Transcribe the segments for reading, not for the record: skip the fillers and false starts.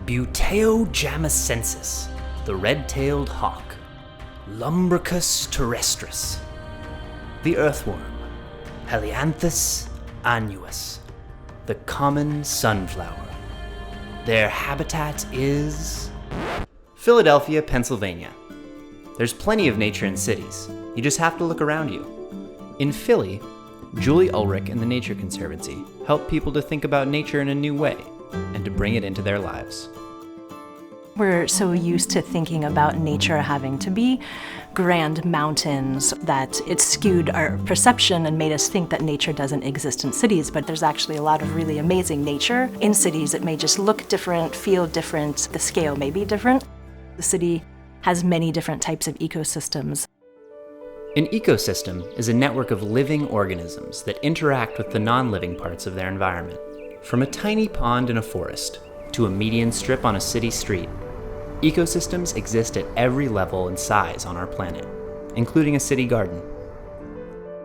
Buteojamacensis, the red-tailed hawk. Lumbricus terrestris, the earthworm. Helianthus annuus, the common sunflower. Their habitat is Philadelphia, Pennsylvania. There's plenty of nature in cities. You just have to look around you. In Philly, Julie Ulrich and the Nature Conservancy help people to think about nature in a new way and to bring it into their lives. We're so used to thinking about nature having to be grand mountains that it skewed our perception and made us think that nature doesn't exist in cities, but there's actually a lot of really amazing nature in cities. It may just look different, feel different, the scale may be different. The city has many different types of ecosystems. An ecosystem is a network of living organisms that interact with the non-living parts of their environment. From a tiny pond in a forest to a median strip on a city street, ecosystems exist at every level and size on our planet, including a city garden.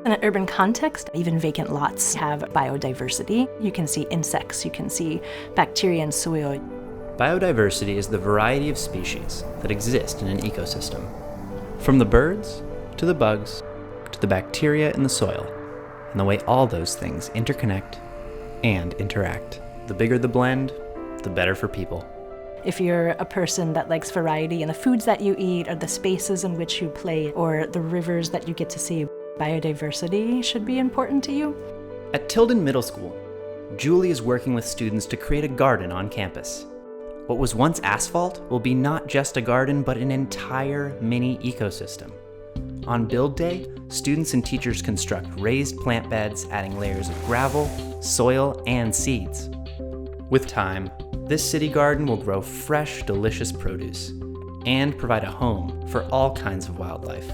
In an urban context, even vacant lots have biodiversity. You can see insects, you can see bacteria in soil. Biodiversity is the variety of species that exist in an ecosystem, from the birds to the bugs to the bacteria in the soil, and the way all those things interconnect and interact. The bigger the blend, the better for people. If you're a person that likes variety in the foods that you eat, or the spaces in which you play, or the rivers that you get to see, biodiversity should be important to you. At Tilden Middle School, Julie is working with students to create a garden on campus. What was once asphalt will be not just a garden, but an entire mini ecosystem. On Build Day, students and teachers construct raised plant beds, adding layers of gravel, soil, and seeds. With time, this city garden will grow fresh, delicious produce and provide a home for all kinds of wildlife.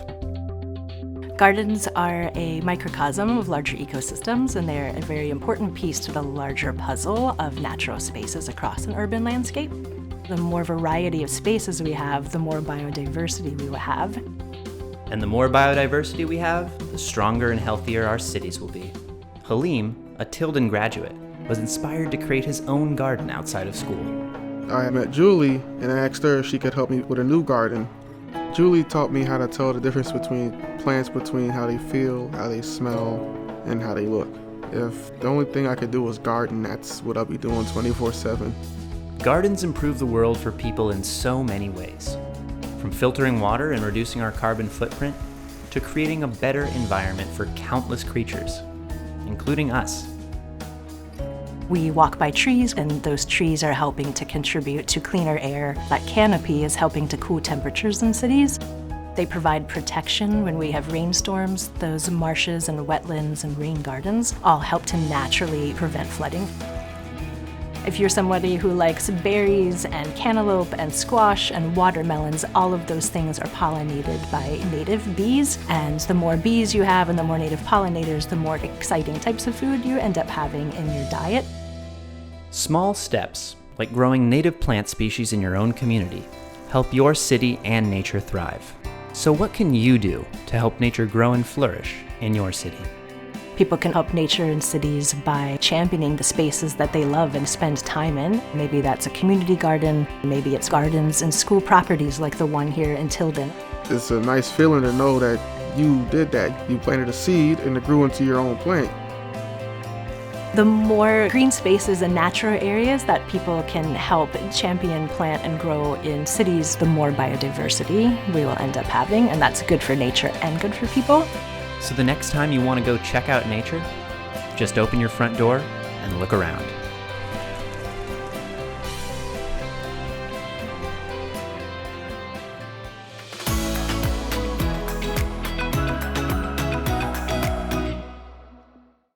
Gardens are a microcosm of larger ecosystems, and they're a very important piece to the larger puzzle of natural spaces across an urban landscape. The more variety of spaces we have, the more biodiversity we will have. And the more biodiversity we have, the stronger and healthier our cities will be. Halim, a Tilden graduate, was inspired to create his own garden outside of school. I met Julie and I asked her if she could help me with a new garden. Julie taught me how to tell the difference between plants, between how they feel, how they smell, and how they look. If the only thing I could do was garden, that's what I'll be doing 24/7. Gardens improve the world for people in so many ways. From filtering water and reducing our carbon footprint, to creating a better environment for countless creatures, including us. We walk by trees, and those trees are helping to contribute to cleaner air. That canopy is helping to cool temperatures in cities. They provide protection when we have rainstorms. Those marshes and wetlands and rain gardens all help to naturally prevent flooding. If you're somebody who likes berries and cantaloupe and squash and watermelons, all of those things are pollinated by native bees. And the more bees you have and the more native pollinators, the more exciting types of food you end up having in your diet. Small steps, like growing native plant species in your own community, help your city and nature thrive. So what can you do to help nature grow and flourish in your city? People can help nature in cities by championing the spaces that they love and spend time in. Maybe that's a community garden, maybe it's gardens and school properties like the one here in Tilden. It's a nice feeling to know that you did that. You planted a seed and it grew into your own plant. The more green spaces and natural areas that people can help champion, plant, and grow in cities, the more biodiversity we will end up having, and that's good for nature and good for people. So the next time you want to go check out nature, just open your front door and look around.